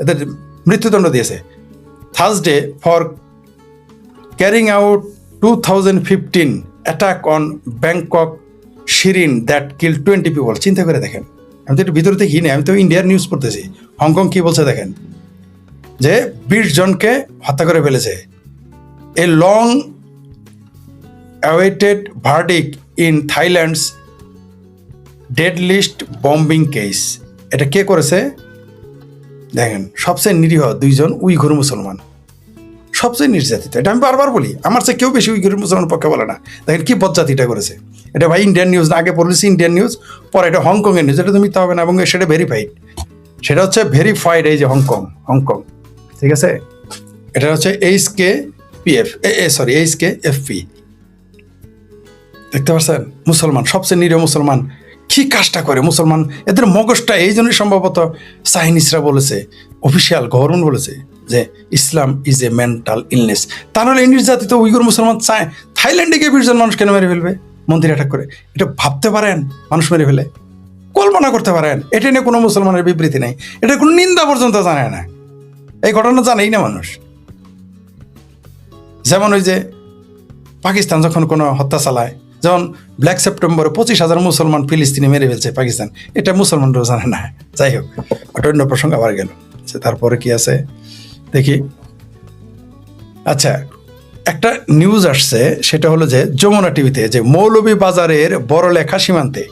এদের মৃত্যুদণ্ড দিয়েছে Thursday for carrying out 2015 attack on Bangkok shrine that kill 20 people. চিন্তা করে দেখেন, আমি তো একটু ভিতরে দেখি না, আমি তো ইন্ডিয়ার নিউজ পড়তেছি। হংকং কি বলছে দেখেন, যে 20 জনকে হত্যা করে ফেলেছে। A long awaited verdict in Thailand's deadliest bombing case. এটা কে করেছে দেখেন, সবচেয়ে নিরীহ 2 জন উইঘুর মুসলমান, সবচেয়ে নির্যাতিত। এটা আমি বারবার বলি, আমার চেয়ে কেউ বেশি উইঘুর মুসলমান পক্ষে বলে না। দেখেন কি বজ্জাতিটা করেছে। এটা ভাই ইন্ডিয়ান নিউজ না, আগে পড়েছি ইন্ডিয়ান নিউজ, পরে এটা হংকংয়ের নিউজ। এটা তো মিথ্যা হবে না, এবং সেটা ভেরিফাইড, সেটা হচ্ছে ভেরিফাইড। এই যে হংকং, ঠিক আছে, এটা হচ্ছে HKFP। দেখতে পাচ্ছেন, মুসলমান, সবচেয়ে নিরীহ মুসলমান কি কাজটা করে মুসলমান। এদের মগজটা এই জন্যই সম্ভবত চাইনিজরা বলেছে, অফিসিয়াল গভর্নমেন্ট বলেছে যে ইসলাম ইজ এ মেন্টাল ইলনেস। তা নাহলে এই নির্যাতিত উইঘুর মুসলমান থাইল্যান্ডে গিয়ে 20 জন মানুষ কেন মেরে ফেলবে মন্দির অ্যাটাক করে? এটা ভাবতে পারেন? মানুষ মেরে ফেলে, কল্পনা করতে পারেন? এটা নিয়ে কোনো মুসলমানের বিবৃতি নেই, এটা কোনো নিন্দা পর্যন্ত জানে না। এই ঘটনা জানেই না মানুষ। যেমন ওই যে পাকিস্তান যখন কোনো হত্যা চালায়, যেমন ব্ল্যাক সেপ্টেম্বরে 25,000 মুসলমান ফিলিস্তিনি মেরে ফেলছে পাকিস্তান, এটা মুসলমানরাও জানে না। যাই হোক, ওটা অন্য প্রসঙ্গ আবার গেল। তারপরে কি আছে দেখি। আচ্ছা, একটা নিউজ আসছে, সেটা হলো যে যমুনা টিভিতে, যে মৌলভীবাজারের বড়লেখা সীমান্তে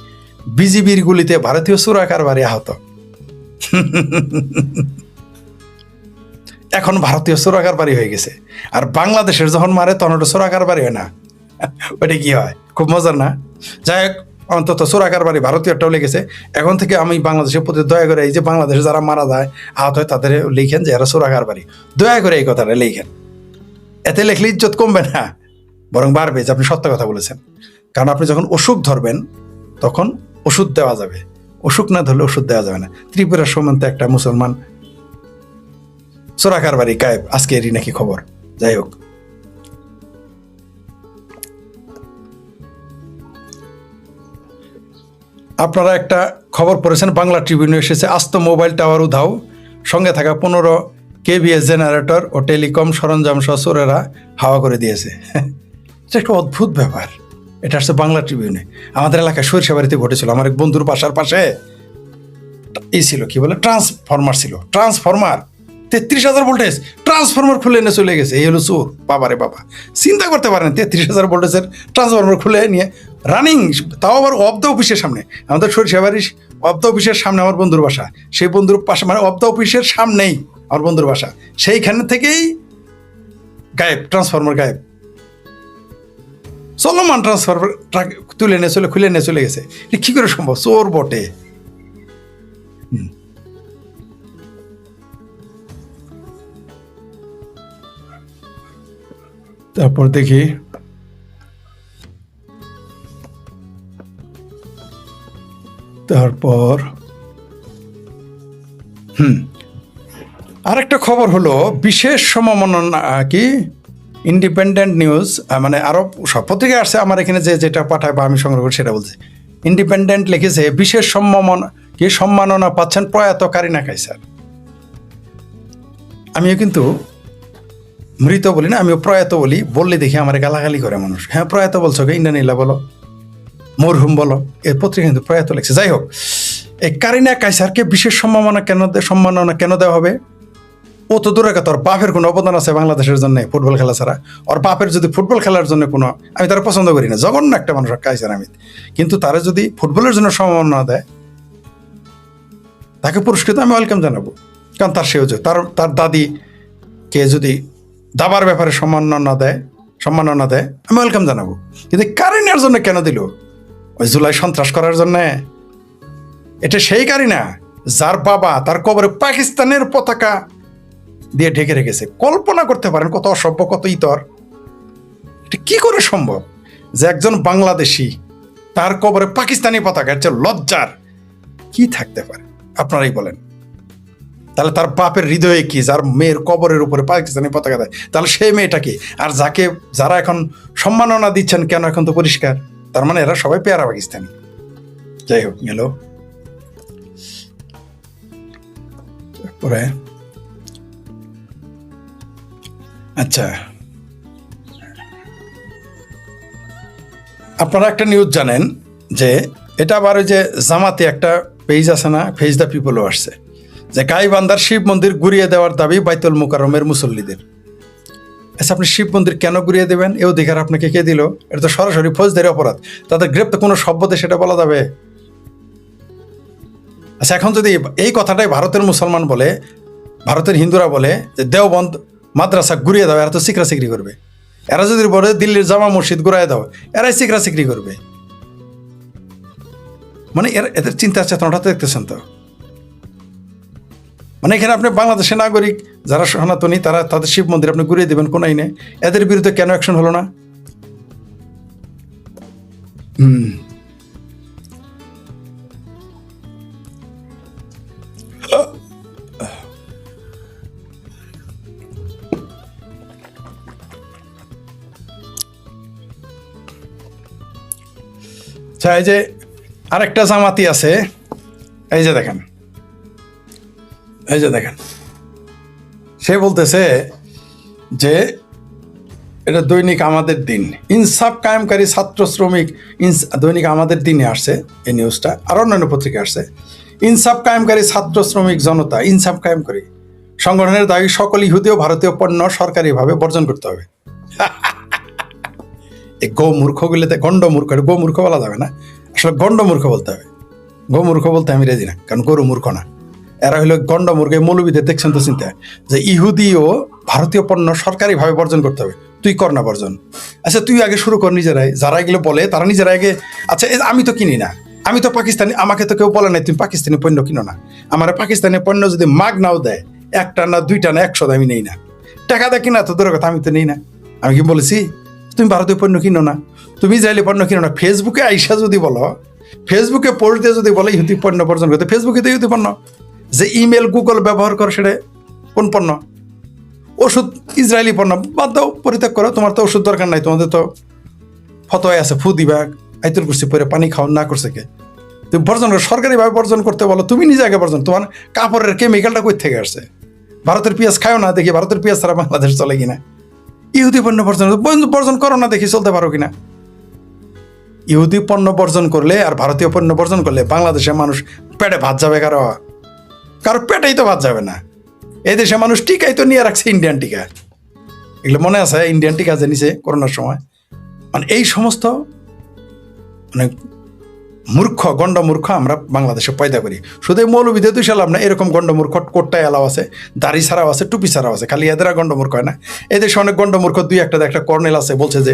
বিজিবির গুলিতে ভারতীয় চোরা কারবারি আহত। এখন ভারতীয় চোরা কারবারি হয়ে গেছে, আর বাংলাদেশের যখন মারে তখন ওটা চোরা কারবারি হয় না, ওটা কি হয়? খুব মজার না? যাই হোক, অন্তত চোরা কারবারি ভারতীয়টাও লেগেছে। এখন থেকে আমি বাংলাদেশের প্রতি দয়া করে, এই যে বাংলাদেশে যারা মারা যায়, আহত হয়, তাদের লিখেন যে এরা চোরা কারবারি। দয়া করে এই কথাটা লিখেন। এতে লিখলে ইজ্জত কমবে না, বরং বাড়বে, যে আপনি সত্য কথা বলেছেন। কারণ আপনি যখন অসুখ ধরবেন তখন ওষুধ দেওয়া যাবে, অসুখ না ধরলে ওষুধ দেওয়া যাবে না। ত্রিপুরার সীমান্তে একটা মুসলমান চোরা কারবারি গায়েব, আজকে এরই নাকি খবর। যাই হোক, আপনারা একটা খবর পড়েছেন, বাংলা ট্রিবিউনে এসেছে, আস্ত মোবাইল টাওয়ার উধাও, সঙ্গে থাকা 15 কেভিএস জেনারেটর ও টেলিকম সরঞ্জাম সহ চোরেরা হাওয়া করে দিয়েছে। এটা একটা অদ্ভুত ব্যাপার। এটা আসছে বাংলা ট্রিবিউনে। আমাদের এলাকায় সরিষাবাড়িতে ঘটেছিল। আমার এক বন্ধুর বাসার পাশে ছিল কি বলে ট্রান্সফরমার ছিল, ট্রান্সফরমার 33,000 ভোল্টেজ, ট্রান্সফরমার খুলে এনে চলে গেছে। এই হলো চোর। বাবারে বাবা, চিন্তা করতে পারেন 33,000 ভোল্টেজের ট্রান্সফরমার খুলে নিয়ে রানিং, তাও আবার অফ দ্য অফিসের সামনে। আমাদের সরিষাবাড়ির অফ দ্য অফিসের সামনে আমার বন্ধুর বাসা, সেই বন্ধুর পাশে মানে অফ দ্য অফিসের সামনেই আমার বন্ধুর বাসা, সেইখান থেকেই গায়েব, ট্রান্সফরমার গায়েব। চলমান ট্রান্সফরমার তুলে নিয়ে চলে খুলে নিয়ে চলে গেছে। কি করে সম্ভব? চোর বটে। তারপর দেখি আরেকটা খবর হলো বিশেষ সম্মাননা কি ইন্ডিপেন্ডেন্ট নিউজ, মানে আরো সব পত্রিকায় আসছে, আমার এখানে যেটা পাঠায় বা আমি সংগ্রহ করি সেটা বলছি। ইন্ডিপেন্ডেন্ট লিখেছে বিশেষ সম্মাননা পাচ্ছেন প্রয়াত কারিনা কাইসার। আমিও কিন্তু মৃত বলি না, আমিও প্রয়াত বলি। বললে দেখি আমার গালাগালি করে মানুষ। হ্যাঁ, প্রয়াত বলছো কে? ইন্দ্রানীলা বলো, মরহুম বলো। এই পত্রিকা কিন্তু প্রয়াত লিখছে। যাই হোক, এই কারিনা কাইসারকে বিশেষ সম্মাননা কেন দেওয়া হবে? ও তো দূরের কথা, ওর বাপের কোনো অবদান আছে বাংলাদেশের জন্য ফুটবল খেলা ছাড়া? ওর বাপের যদি ফুটবল খেলার জন্য কোনো, আমি তারা পছন্দ করি না, জঘন্য একটা মানুষ কাইসার আমি, কিন্তু তারা যদি ফুটবলের জন্য সম্মাননা দেয়, তাকে পুরস্কৃত আমি ওয়েলকাম জানাবো। কারণ তার সে তার দাদিকে যদি দাবার ব্যাপারে সম্মাননা দেয় আমি ওয়েলকাম জানাবো। কিন্তু কারিনার জন্য কেন দিল? ওই জুলাই সন্ত্রাস করার জন্য? এটা সেই কারিনা যার বাবা তার কবরে পাকিস্তানের পতাকা দিয়ে ঢেকে রেখেছে। কল্পনা করতে পারেন কত অসভ্য, কত ইতর। এটা কি করে সম্ভব যে একজন বাংলাদেশি তার কবরে পাকিস্তানি পতাকা? এর চেয়ে লজ্জার কি থাকতে পারে? আপনারাই বলেন। তাহলে তার বাপের হৃদয়ে কি, যার মেয়ের কবরের উপরে পাকিস্তানি পতাকা দেয়, তাহলে সেই মেয়েটা কি? আর যারা এখন সম্মাননা দিচ্ছেন কেন, এখন তো পরিষ্কার, তার মানে এরা সবাই পেয়ারা পাকিস্তানি। যাই হোক, গেল। তারপরে আচ্ছা, আপনারা একটা নিউজ জানেন যে এটা আবার ওই যে জামাতে একটা পেজ আছে না, ফেজ দ্য পিপলও আসছে, যে গাইবান্ধার শিব মন্দির ঘুরিয়ে দেওয়ার দাবি বাইতুল মুকাররমের মুসল্লিদের। আচ্ছা, আপনি শিব মন্দির কেন ঘুরিয়ে দেবেন? এ অধিকার আপনাকে কে দিল? এটা তো সরাসরি ফৌজদারি অপরাধ। তাদের গ্রেপ্তার কোনো শব্দে সেটা বলা যাবে? আচ্ছা, এখন যদি এই কথাটাই ভারতের মুসলমান বলে, ভারতের হিন্দুরা বলে যে দেওবন্দ মাদ্রাসা ঘুরিয়ে দাও, এরা তো সিকরা সিকরি করবে। এরা যদি বলে দিল্লির জামা মসজিদ ঘুরাই দাও, এরাই সিকরা সিকরি করবে। মানে এদের চিন্তা চেতনাটা দেখতেছেন তো? মানে এখানে আপনি বাংলাদেশের নাগরিক যারা সনাতনী, তাদের শিব মন্দির আপনি ঘুরিয়ে দেবেন কোন আইনে? এদের বিরুদ্ধে কেন অ্যাকশন হলো না? এই যে আরেকটা জামাতি আছে, এই যে দেখেন সে বলতেছে যে এটা দৈনিক আমাদের দিন, ইনসাফ কায়েমকারী ছাত্র শ্রমিক, দৈনিক আমাদের দিনে আসছে এই নিউজটা, আর অন্যান্য পত্রিকা আসছে। ইনসাফ কায়েমকারী ছাত্র শ্রমিক জনতা, ইনসাফ কায়েমকারী সংগঠনের দাবি সকল ইহুদি ও ভারতীয় পণ্য সরকারিভাবে বর্জন করতে হবে। এই মূর্খগুলিতে গণ্ড মূর্খ, গো মূর্খ বলা যাবে না, আসলে গণ্ড মূর্খ বলতে হবে। গো মূর্খ বলতে আমি রেজি না, কারণ গরু মূর্খ না, এরা হলো গণ্ড মূর্খ। মৌলবীদের দেখছেন তো চিন্তা, যে ইহুদি ও ভারতীয় পণ্য সরকারিভাবে বর্জন করতে হবে। তুই কর না বর্জন। আচ্ছা, তুই আগে শুরু কর নিজেরাই। যারা এগুলো বলে তারা নিজেরা আগে, আচ্ছা আমি তো কিনি না, আমি তো পাকিস্তানি, আমাকে তো কেউ বলে নাই তুমি পাকিস্তানি পণ্য কিনো না। আমার পাকিস্তানি পণ্য যদি মাগ নাও দেয়, একটা না দুইটা না 100 আমি নেই না। টাকা দেয় কিনা তো দূরের কথা, আমি তো নেই না। আমি কি বলেছি তুমি ভারতীয় পণ্য কিনো না, তুমি ইসরায়েলি পণ্য কিনো না? ফেসবুকে আইসা যদি বলো, ফেসবুকে পোস্ট দিয়ে যদি বলে ইহুদি পণ্য বর্জন করতে, ফেসবুকে তো ইহুদি পণ্য। যে ইমেল গুগল ব্যবহার করো সেটা কোন পণ্য? ওষুধ ইসরায়েলি পণ্য, বাদ দাও, পরিত্যাগ করো, তোমার তো ওষুধ দরকার নাই, তোমাদের তো ফতোয়া আছে, ফু দিবা, আইতুল কুরসি পরে পানি খাও, না করছে কে? তুমি বর্জন করো, সরকারিভাবে বর্জন করতে বলো, তুমি নিজে আগে বর্জন। তোমার কাপড়ের কেমিক্যালটা কই থেকে আসছে? ভারতের পেঁয়াজ খাও না, দেখি ভারতের পেঁয়াজ ছাড়া বাংলাদেশ চলে কিনা। ইহুদি পণ্য বর্জন করো না, দেখি চলতে পারো কিনা। ইহুদি পণ্য বর্জন করলে আর ভারতীয় পণ্য বর্জন করলে বাংলাদেশের মানুষ পেটে ভাত যাবে, কারো পেটেই তো ভাত যাবে না। এই দেশে মানুষ টিকাই তো নিয়ে রাখছে ইন্ডিয়ান টিকা, এগুলো মনে আছে? ইন্ডিয়ান টিকা যে নিছে করোনার সময়। মানে এই সমস্ত মানে গণ্ডমূর্খ আমরা বাংলাদেশে পয়দা করি। শুধু মৌলবিদে দুই সালাম না, এরকম গণ্ডমূর্খ কোটটায় এলাও আছে, দাড়ি ছাড়াও আছে, টুপি ছাড়াও আছে। খালি এদের গণ্ডমূর্খ হয় না, এদেশে অনেক গণ্ডমূর্খ। একটা কর্নেল আছে, বলছে যে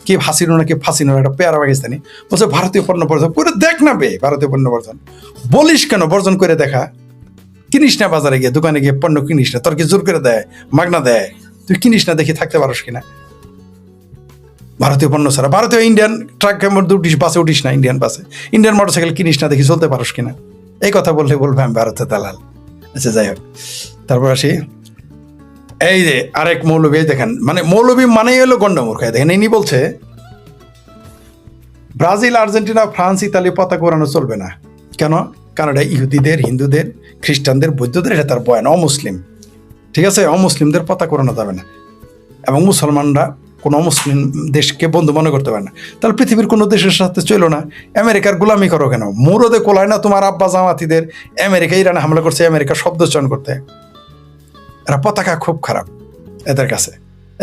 কি হাসিনো নাকি ফাসিনো, একটা পেয়ারা পাকিস্তানি, বলছে ভারতীয় পণ্য বর্জন করে দেখ না বে, ভারতীয় পণ্য বর্জন বলিস কেন? বর্জন করে দেখা, কিনিস না বাজারে গিয়ে, দোকানে গিয়ে পণ্য কিনিস না। তোর কি জোর করে দেয়, মাগনা দেয়? তুই কিনিস না, দেখি থাকতে পারস কিনা ভারতীয় পণ্য ছাড়া। ভারতীয় ইন্ডিয়ান ট্রাকের মধ্যে উঠিস, বাসে উঠিস না, ইন্ডিয়ান বাসে। ইন্ডিয়ান মোটরসাইকেল কিনিস না, দেখি চলতে পারস কিনা। এই কথা বললে বলবে আমি ভারতের দালাল। আচ্ছা, যাই হোক, তারপর আসি। এই যে আরেক মৌলবী দেখেন, মানে মৌলবী মানেই হলো গণ্ডমূর্খ। দেখেন ইনি বলছে ব্রাজিল, আর্জেন্টিনা, ফ্রান্স, ইতালি পতাকা ওড়ানো চলবে না। কেন? কারণ এটা ইহুদিদের, হিন্দুদের, খ্রিস্টানদের, বৌদ্ধদের, এটা তার বয়ান। অমুসলিম, ঠিক আছে, অমুসলিমদের পতাকা ওড়ানো যাবে না। এবং মুসলমানরা কোনো মুসলিম দেশকে বন্ধু মনে করতে পারে না। তাহলে পৃথিবীর কোনো দেশের সাথে চলো না, আমেরিকার গোলামি করো কেন? মুরদে কোলায় না তোমার আব্বা জামাতিদের আমেরিকা ইরানে হামলা করছে, আমেরিকার শব্দ চয়ন করতে। এরা পতাকা খুব খারাপ এদের কাছে।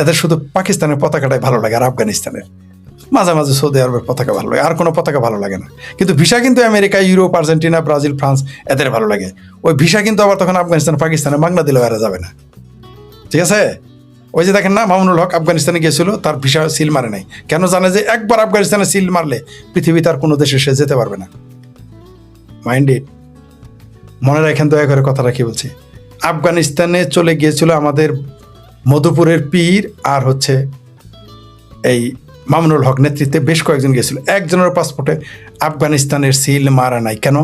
এদের শুধু পাকিস্তানের পতাকাটাই ভালো লাগে, আর আফগানিস্তানের, মাঝে মাঝে সৌদি আরবের পতাকা ভালো লাগে, আর কোনো পতাকা ভালো লাগে না। কিন্তু ভিসা কিন্তু America, Europe, Argentina, Brazil, France এদের ভালো লাগে। ওই ভিসা কিন্তু আবার তখন আফগানিস্তান, পাকিস্তানে বাংলা দিলেও এরা যাবে না, ঠিক আছে? ওই যে দেখেন না, মামুনুল হক আফগানিস্তানে গিয়েছিল, তার ভিসা সিল মারে নাই। কেন? জানে যে একবার আফগানিস্তানে সিল মারলে পৃথিবী তার কোনো দেশে সে যেতে পারবে না। মাইন্ড ইট, মনে রাখেন দয়া করে কথাটা কি বলছি। আফগানিস্তানে চলে গিয়েছিল আমাদের মধুপুরের পীর আর হচ্ছে এই মামুনুল হক নেতৃত্বে বেশ কয়েকজন গিয়েছিল। একজনের পাসপোর্টে আফগানিস্তানের সিল মারা নাই। কেন?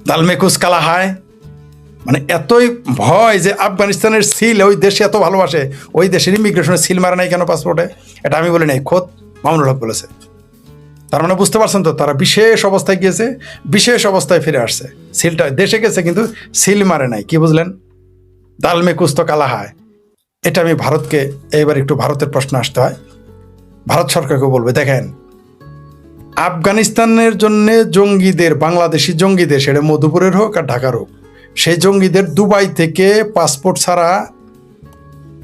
দালমেকুস কালা হায়, মানে এতই ভয় যে আফগানিস্তানের সিল ওই দেশে এত ভালোবাসে, ওই দেশের ইমিগ্রেশনের সিল মারা নাই কেন পাসপোর্টে? এটা আমি বলি নাই, খোদ মামুনুল হক বলেছে। তার মানে বুঝতে পারছেন তো, তারা বিশেষ অবস্থায় গিয়েছে, বিশেষ অবস্থায় ফিরে আসছে। সিলটা দেশে গেছে কিন্তু সিল মারে নাই। কি বুঝলেন? দালমেকুস তো কালা হায়। এটা আমি ভারতকে, এবার একটু ভারতের প্রশ্ন আসতে হয়, ভারত সরকারকে বলবে, দেখেন আফগানিস্তানের জন্য জঙ্গিদের, বাংলাদেশি জঙ্গিদের, সেটা মধুপুরের হোক আর ঢাকার হোক, সেই জঙ্গিদের দুবাই থেকে পাসপোর্ট ছাড়া,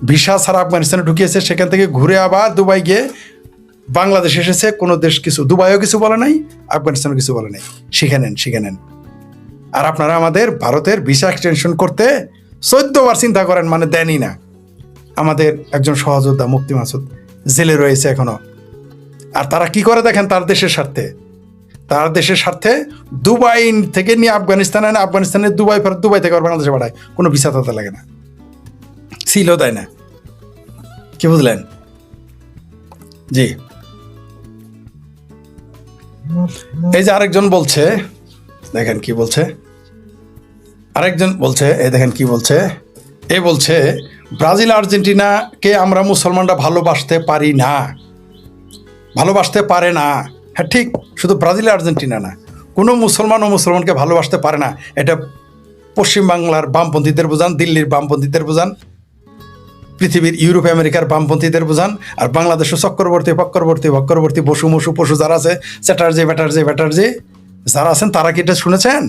ভিসা ছাড়া আফগানিস্তানে ঢুকিয়েছে। সেখান থেকে ঘুরে আবার দুবাই গিয়ে বাংলাদেশ এসেছে। কোনো দেশ কিছু, দুবাইও কিছু বলে নাই, আফগানিস্তানও কিছু বলে নাই। শিখে নেন। আর আপনারা আমাদের ভারতের ভিসা এক্সটেনশন করতে 14 বার চিন্তা করেন, মানে দেনই না। আমাদের একজন সহযোদ্ধা মুফতি মাসুদ জেলে রয়েছে এখনো। আর তারা কি করে দেখেন, তার দেশের স্বার্থে দুবাই থেকে নিয়ে আফগানিস্তানে আনে, আফগানিস্তানে দুবাই ফেরত, দুবাই থেকে বাংলাদেশে পাঠায়। কোনো ভিসা তাতে লাগে না, সিলও দেয় না। কি বুঝলেন? জি। এই যে আরেকজন বলছে, দেখেন কি বলছে, আরেকজন বলছে, এই দেখেন কি বলছে, এ বলছে ব্রাজিল, আর্জেন্টিনাকে আমরা মুসলমানরা ভালোবাসতে পারি না, ভালোবাসতে পারে না। হ্যাঁ ঠিক, শুধু ব্রাজিল, আর্জেন্টিনা না, কোনো মুসলমানকে ভালোবাসতে পারে না। এটা পশ্চিমবাংলার বামপন্থীদের বোঝান, দিল্লির বামপন্থীদের বোঝান, পৃথিবীর ইউরোপ আমেরিকার বামপন্থীদের বোঝান। আর বাংলাদেশও চক্রবর্তী বসু পশু যারা আছে, ব্যাটার্জি যারা আছেন, তারা কি এটা শুনেছেন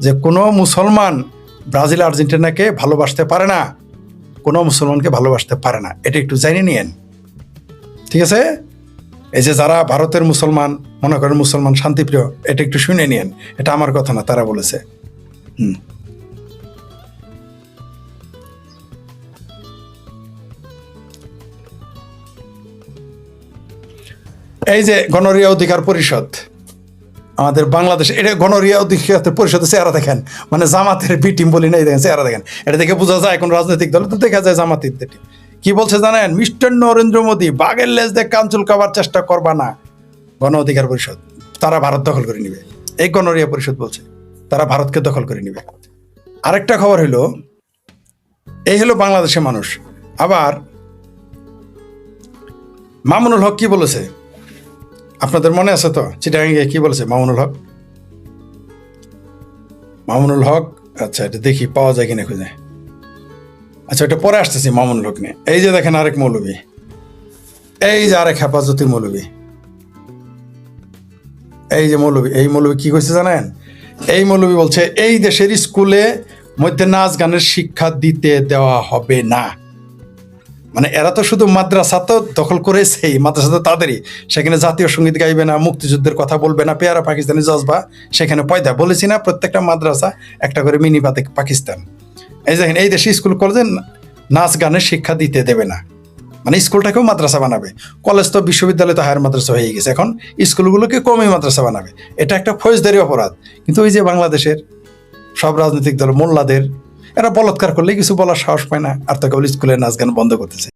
যে কোনো মুসলমান ব্রাজিল, আর্জেন্টিনাকে ভালোবাসতে পারে না, কোনো মুসলমানকে ভালোবাসতে পারে না? এটা একটু জানিয়ে নিয়েন, ঠিক আছে? এই যে যারা ভারতের মুসলমান মনে করেন মুসলমান শান্তিপ্রিয়, এটা একটু শুনে নিয়েন। এটা আমার কথা না, তারা বলেছে। এই যে গণরিয়া অধিকার পরিষদ আমাদের বাংলাদেশে, এটা গণরিয়া অধিকার পরিষদের চেহারা দেখেন, মানে জামাতের বি টিম বলি না, এই দেখেন চেহারা দেখেন, এটা দেখে বোঝা যায় এখন রাজনৈতিক দল তো দেখা যায় জামাতের টিম। কি বলছে জানেন? মিস্টার নরেন্দ্র মোদী, বাঘের লেজ দিয়ে কাঞ্চুল খাবার চেষ্টা করবা না। গণ অধিকার পরিষদ, তারা ভারত দখল করে নিবে। এই গণরিয়া পরিষদ বলছে তারা ভারতকে দখল করে নিবে। আরেকটা খবর হলো, এই হলো বাংলাদেশের মানুষ। আবার মামুনুল হক কি বলেছে আপনাদের মনে আছে তো? চিটাগাঙ্গে কি বলেছে মামুনুল হক? মামুনুল হক, আচ্ছা এটা দেখি পাওয়া যায় কিনা খুঁজে। আচ্ছা এটা পরে আসতেছি মামুনুল হক নিয়ে। এই যে দেখেন আরেক মৌলবী, এই যে আরেক হেফাজতি মৌলবী, এই যে মৌলবী, এই মৌলবী কি কইছে জানেন? এই মৌলবী বলছে এই দেশের স্কুলে মধ্যে নাচ গানের শিক্ষা দিতে দেওয়া হবে না। মানে এরা তো শুধু মাদ্রাসা তো দখল করেছে, মাদ্রাসা তো তাদেরই, সেখানে জাতীয় সঙ্গীত গাইবে না, মুক্তিযুদ্ধের কথা বলবে না, পেয়ারা পাকিস্তানি জজবা সেখানে পয়দা। বলেছি না প্রত্যেকটা মাদ্রাসা একটা করে মিনি পাকিস্তান। এই দেখেন এই দেশে স্কুল কলেজে নাচ গানের শিক্ষা দিতে দেবে না, মানে স্কুলটাকেও মাদ্রাসা বানাবে। কলেজ তো বিশ্ববিদ্যালয় তো হায়ার মাদ্রাসা হয়ে গেছে, এখন স্কুলগুলোকে কমই মাদ্রাসা বানাবে। এটা একটা ফৌজদারি অপরাধ। কিন্তু ওই যে বাংলাদেশের সব রাজনৈতিক দল মোল্লাদের, এরা বলৎকার করলে কিছু বলার সাহস পায় না, আর তো কেবল স্কুলের নাচ গান বন্ধ করতেছে।